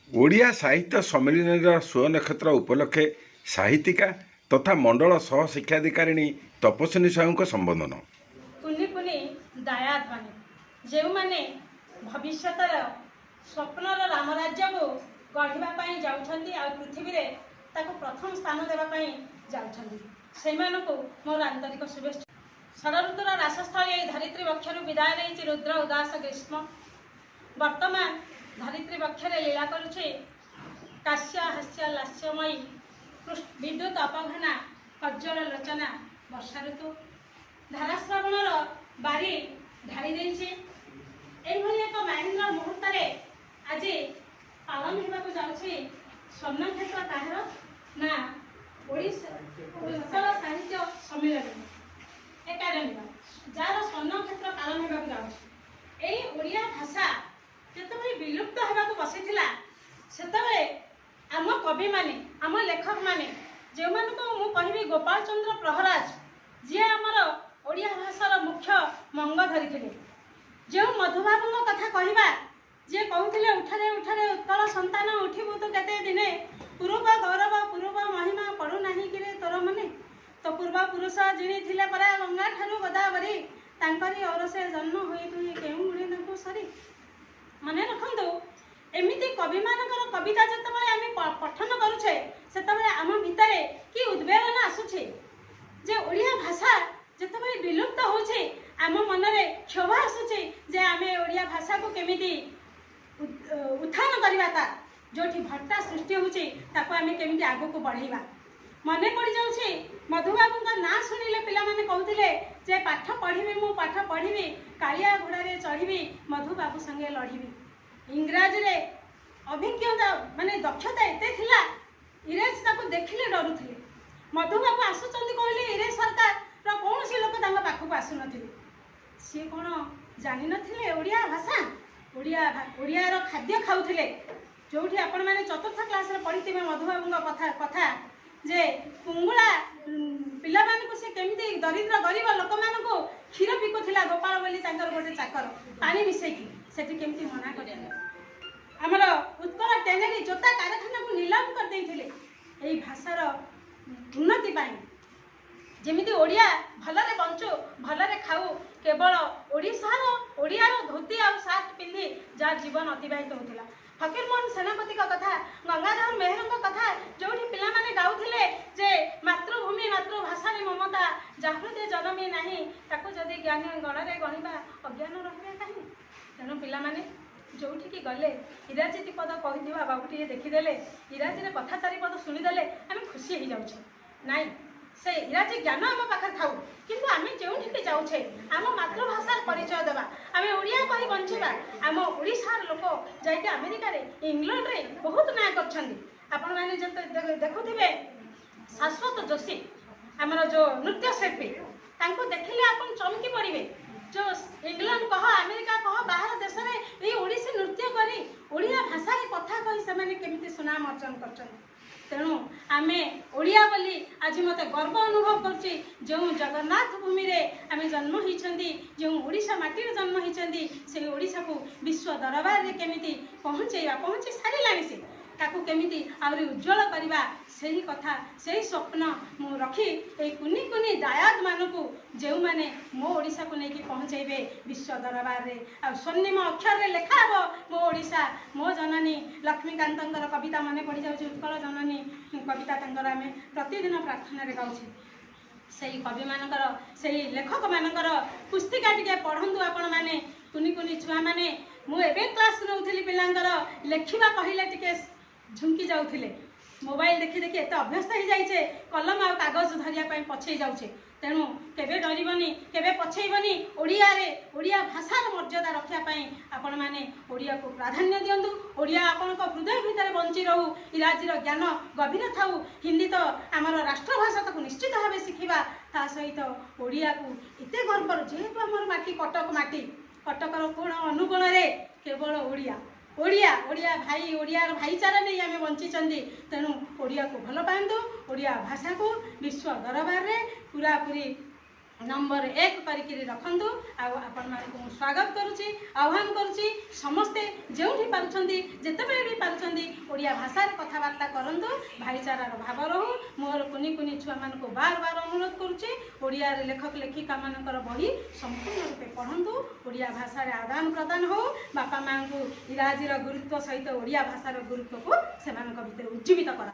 ଓଡ଼ିଆ ସାହିତ୍ୟ ସମ୍ମିଳନୀର ସ୍ୱନକ୍ଷତ୍ର ଉପଲକ୍ଷେ ସାହିତ୍ୟିକା ତଥା ମଣ୍ଡଳ ସହ ଶିକ୍ଷାଧିକାରିଣୀ ତପସ୍ୱିନୀ ସାହୁଙ୍କ ସମ୍ବୋଧନ। କୁନି କୁନି ଦାୟାଦ ମାନେ ଯେଉଁମାନେ ଭବିଷ୍ୟତର ସ୍ୱପ୍ନର ରାମରାଜ୍ୟକୁ ଗଢ଼ିବା ପାଇଁ ଯାଉଛନ୍ତି ଆଉ ପୃଥିବୀରେ ତାକୁ ପ୍ରଥମ ସ୍ଥାନ ଦେବା ପାଇଁ ଯାଉଛନ୍ତି, ସେମାନଙ୍କୁ ମୋର ଆନ୍ତରିକ ଶୁଭେଚ୍ଛା। ଷଡ଼ଋତୁର ରାସସ୍ଥଳୀ ଏହି ଧରିତ୍ରୀ ବକ୍ଷରୁ ବିଦାୟ ନେଇଛି ରୁଦ୍ର ଉଦାସ ଗ୍ରୀଷ୍ମ। ବର୍ତ୍ତମାନ ଧରିତ୍ରୀ ବକ୍ଷରେ ଲୀଳା କରୁଛି କାଶ୍ୟ ହାସ୍ୟ ଲାସ୍ୟମୟୀ ବିଦ୍ୟୁତ୍ ଅପଘନା କଜ୍ଜଳ ଲୋଚନା ବର୍ଷା ଋତୁ। ଧାରାଶ୍ରାବଣର ବାରି ଢାଳି ଦେଇଛି। ଏଇଭଳି ଏକ ମାଇନ୍ଦ୍ର ମୁହୂର୍ତ୍ତରେ ଆଜି ପାଳନ ହେବାକୁ ଯାଉଛି ସ୍ୱର୍ଣ୍ଣକ୍ଷେତ୍ର କାହାର ନା ଓଡ଼ିଶା ଉତ୍କଳ ସାହିତ୍ୟ ସମ୍ମିଳନୀ ଏକାଡେମୀର, ଯାହାର ସ୍ୱର୍ଣ୍ଣକ୍ଷେତ୍ର ପାଳନ ହେବାକୁ ଯାଉଛି। ଏଇ ଓଡ଼ିଆ ଭାଷା ଯେତେବେଳେ ବିଲୁପ୍ତ ହେବାକୁ ବସିଥିଲା, ସେତେବେଳେ ଆମ କବିମାନେ, ଆମ ଲେଖକମାନେ, ଯେଉଁମାନଙ୍କୁ ମୁଁ କହିବି ଗୋପାଳ ଚନ୍ଦ୍ର ପ୍ରହରାଜ, ଯିଏ ଆମର ଓଡ଼ିଆ ଭାଷାର ମୁଖ୍ୟ ମଙ୍ଗ ଧରିଥିଲେ, ଯେଉଁ ମଧୁବାବୁଙ୍କ କଥା କହିବା, ଯିଏ କହୁଥିଲେ ଉଠରେ ଉଠରେ ଉତ୍କଳ ସନ୍ତାନ ଉଠିବୁ ତୁ କେତେ ଦିନେ, ପୂର୍ବ ଗୌରବ ପୂର୍ବ ମହିମା ପଡ଼ୁନାହିଁ କିରେ ତୋର ମନେ, ତ ପୂର୍ବ ପୁରୁଷ ଜିଣିଥିଲେ ପରା ଗଙ୍ଗା ଠାରୁ ଗୋଦାବରୀ, ତାଙ୍କରି ଔରସେ ଜନ୍ମ ହୋଇ ତୁଇ କେଉଁ ଗୁଣେ ତାଙ୍କୁ ସରି। ମନେ ରଖନ୍ତୁ, ଏମିତି କବିମାନଙ୍କର କବିତା ଯେତେବେଳେ ଆମେ ପଠନ କରୁଛେ, ସେତେବେଳେ ଆମ ଭିତରେ କି ଉଦ୍ବେଳନ ଆସୁଛି ଯେ ଓଡ଼ିଆ ଭାଷା ଯେତେବେଳେ ବିଲୁପ୍ତ ହେଉଛି, ଆମ ମନରେ କ୍ଷୋଭ ଆସୁଛି ଯେ ଆମେ ଓଡ଼ିଆ ଭାଷାକୁ କେମିତି ଉତ୍ଥାନ କରିବା, ତା ଯେଉଁଠି ଭଟ୍ଟା ସୃଷ୍ଟି ହେଉଛି ତାକୁ ଆମେ କେମିତି ଆଗକୁ ବଢ଼େଇବା। ମନେ ପଡ଼ିଯାଉଛି ମଧୁବାବୁଙ୍କ ନାଁ ଶୁଣିଲେ ପିଲାମାନେ କହୁଥିଲେ ଯେ ପାଠ ପଢ଼ିବି, ମୁଁ ପାଠ ପଢ଼ିବି, କାଳିଆ ଘୋଡ଼ାରେ ଚଢ଼ିବି, ମଧୁବାବୁ ସଙ୍ଗେ ଲଢ଼ିବି। ଇଂରାଜୀରେ ଅଭିଜ୍ଞତା ମାନେ ଦକ୍ଷତା ଏତେ ଥିଲା, ଇଂରେଜ ତାକୁ ଦେଖିଲେ ଡରୁଥିଲେ। ମଧୁବାବୁ ଆସୁଛନ୍ତି କହିଲେ ଇଂରେଜ ସରକାରର କୌଣସି ଲୋକ ତାଙ୍କ ପାଖକୁ ଆସୁନଥିଲେ। ସିଏ କ'ଣ ଜାଣିନଥିଲେ ଓଡ଼ିଆ ଭାଷା? ଓଡ଼ିଆର ଖାଦ୍ୟ ଖାଉଥିଲେ। ଯେଉଁଠି ଆପଣମାନେ ଚତୁର୍ଥ କ୍ଲାସରେ ପଢ଼ିଥିବେ ମଧୁବାବୁଙ୍କ କଥା ଯେ କୁଙ୍ଗୁଳା ପିଲାମାନଙ୍କୁ ସେ କେମିତି ଦରିଦ୍ର ଗରିବ ଲୋକମାନଙ୍କୁ କ୍ଷୀର ବିକୁଥିଲା, ଗୋପାଳ ବୋଲି ତାଙ୍କର ଗୋଟେ ଚାକର, ପାଣି ମିଶେଇକି ସେଠି କେମିତି ମନା କରିଥିଲେ। ଆମର ଉତ୍କଳ ଟେନେରୀ ଜୋତା କାରଖାନାକୁ ନିଲାମ କରିଦେଇଥିଲେ ଏହି ଭାଷାର ଉନ୍ନତି ପାଇଁ। ଯେମିତି ଓଡ଼ିଆ ଭଲରେ ବଞ୍ଚୁ, ଭଲରେ ଖାଉ, କେବଳ ଓଡ଼ିଆର ଧୋତି ଆଉ ସାର୍ଟ ପିନ୍ଧି ଯାହା ଜୀବନ ଅତିବାହିତ ହେଉଥିଲା। ଫକୀରମୋହନ ସେନାପତିଙ୍କ କଥା, ଗଙ୍ଗାଧର ମେହେରଙ୍କ କଥା, ଯେଉଁଠି ପିଲାମାନେ ଗାଉଥିଲେ ଯେ ମାତୃଭୂମି ମାତୃଭାଷାରେ ମମତା, ଯାହୃଦେ ଜନମୀ ନାହିଁ, ତାକୁ ଯଦି ଜ୍ଞାନ ଗଣରେ ଗଣିବା ଅଜ୍ଞାନ ରହିବେ କାହିଁ। ତେଣୁ ପିଲାମାନେ ଯେଉଁଠିକି ଗଲେ ଇଂରାଜୀ ପଦ କହିଥିବା ବାବୁଟିଏ ଦେଖିଦେଲେ, ଇଂରାଜୀରେ କଥା ଚାରିପଦ ଶୁଣିଦେଲେ ଆମେ ଖୁସି ହେଇଯାଉଛେ। ନାଇଁ, ସେ ଇଂରାଜୀ ଜ୍ଞାନ ଆମ ପାଖରେ ଥାଉ, କିନ୍ତୁ ଆମେ ଯେଉଁଠିକି ଯାଉଛେ ଆମ ମାତୃଭାଷାର ପରିଚୟ ଦେବା, ଆମେ ଓଡ଼ିଆ କହି ବଞ୍ଚିବା। ଆମ ଓଡ଼ିଶାର ଲୋକ ଯାଇକି ଆମେରିକାରେ, ଇଂଲଣ୍ଡରେ ବହୁତ ନାଁ କରିଛନ୍ତି। ଆପଣମାନେ ଯେତେ ଦେଖୁଥିବେ ଶାଶ୍ୱତ ଯୋଶୀ, ଆମର ଯେଉଁ ନୃତ୍ୟଶିଳ୍ପୀ, ତାଙ୍କୁ ଦେଖିଲେ ଆପଣ ଚମକି ପଡ଼ିବେ। ଯେଉଁ ଇଂଲଣ୍ଡ କହ, ଆମେରିକା କହ, ବାହାର ଦେଶରେ ଏଇ ଓଡ଼ିଶୀ ନୃତ୍ୟ କରି ଓଡ଼ିଆ ଭାଷାରେ କଥା କହି ସେମାନେ କେମିତି ସୁନାମ ଅର୍ଜନ କରିଛନ୍ତି। ତେଣୁ ଆମେ ଓଡ଼ିଆ ବୋଲି ଆଜି ମୋତେ ଗର୍ବ ଅନୁଭବ କରୁଛି। ଯେଉଁ ଜଗନ୍ନାଥ ଭୂମିରେ ଆମେ ଜନ୍ମ ହୋଇଛନ୍ତି, ଯେଉଁ ଓଡ଼ିଶା ମାଟିରେ ଜନ୍ମ ହୋଇଛନ୍ତି, ସେହି ଓଡ଼ିଶାକୁ ବିଶ୍ୱ ଦରବାରରେ କେମିତି ପହଞ୍ଚି ସାରିଲାଣି, ସେ ତାକୁ କେମିତି ଆହୁରି ଉଜ୍ଜ୍ୱଳ କରିବା, ସେହି କଥା, ସେହି ସ୍ୱପ୍ନ ମୁଁ ରଖି ଏହି କୁନି କୁନି ଦାୟାଦ ମାନଙ୍କୁ, ଯେଉଁମାନେ ମୋ ଓଡ଼ିଶାକୁ ନେଇକି ପହଞ୍ଚେଇବେ ବିଶ୍ୱ ଦରବାରରେ, ଆଉ ସ୍ୱର୍ଣ୍ଣିମ ଅକ୍ଷରରେ ଲେଖା ହେବ ମୋ ଓଡ଼ିଶା, ମୋ ଜନନୀ। ଲକ୍ଷ୍ମୀକାନ୍ତଙ୍କର କବିତା ମନେ ପଡ଼ିଯାଉଛି, ଉତ୍କଳ ଜନନୀ କବିତା ତାଙ୍କର ଆମେ ପ୍ରତିଦିନ ପ୍ରାର୍ଥନାରେ ଗାଉଛେ। ସେହି କବିମାନଙ୍କର, ସେହି ଲେଖକମାନଙ୍କର ପୁସ୍ତିକା ଟିକେ ପଢ଼ନ୍ତୁ ଆପଣମାନେ, କୁନି କୁନି ଛୁଆମାନେ। ମୁଁ ଏବେ କ୍ଲାସ୍ ନେଉଥିଲି ପିଲାଙ୍କର, ଲେଖିବା କହିଲେ ଟିକେ ଝୁଙ୍କି ଯାଉଥିଲେ। ମୋବାଇଲ ଦେଖି ଦେଖି ଏତେ ଅଭ୍ୟସ୍ତ ହେଇଯାଇଛେ, କଲମ ଆଉ କାଗଜ ଧରିବା ପାଇଁ ପଛେଇ ଯାଉଛେ। ତେଣୁ କେବେ ଡରିବନି, କେବେ ପଛେଇବନି। ଓଡ଼ିଆ ଭାଷାର ମର୍ଯ୍ୟାଦା ରଖିବା ପାଇଁ ଆପଣମାନେ ଓଡ଼ିଆକୁ ପ୍ରାଧାନ୍ୟ ଦିଅନ୍ତୁ। ଓଡ଼ିଆ ଆପଣଙ୍କ ହୃଦୟ ଭିତରେ ବଞ୍ଚି ରହୁ, ଇଂରାଜୀର ଜ୍ଞାନ ଗଭୀର ଥାଉ। ହିନ୍ଦୀ ତ ଆମର ରାଷ୍ଟ୍ରଭାଷା, ତାକୁ ନିଶ୍ଚିତ ଭାବେ ଶିଖିବା। ତା ସହିତ ଓଡ଼ିଆକୁ ଏତେ ଗର୍ବର, ଯେହେତୁ ଆମର ମାଟି କଟକ ମାଟି, କଟକର କୋଣ ଅନୁକୋଣରେ କେବଳ ଓଡ଼ିଆ ଭାଇ, ଓଡ଼ିଆର ଭାଇଚାରା ନେଇ ଆମେ ବଞ୍ଚିଛନ୍ତି। ତେଣୁ ଓଡ଼ିଆକୁ ଭଲ ପାଆନ୍ତୁ, ଓଡ଼ିଆ ଭାଷାକୁ ବିଶ୍ୱ ଦରବାରରେ ପୁରାପୁରି नंबर 1 करके रखु आपण मानक स्वागत करुच्ची आह्वान करुच्ची समस्ते जो जिते भी पार्टी ओडिया भाषा कथबार्ता करूँ भाईचारार भाव रहू मोर कुनी कुनी छुआ मान बार बार अनुरोध करुच्ची ओडिया लेखक लेखिका मानकर बही संपूर्ण रूपे पढ़ु ओडिया भाषा आदान प्रदान हो बापा माँ को इंग्राजीर गुरुत्व सहित ओडिया भाषार गुरुत्व को से उज्जीवित करा।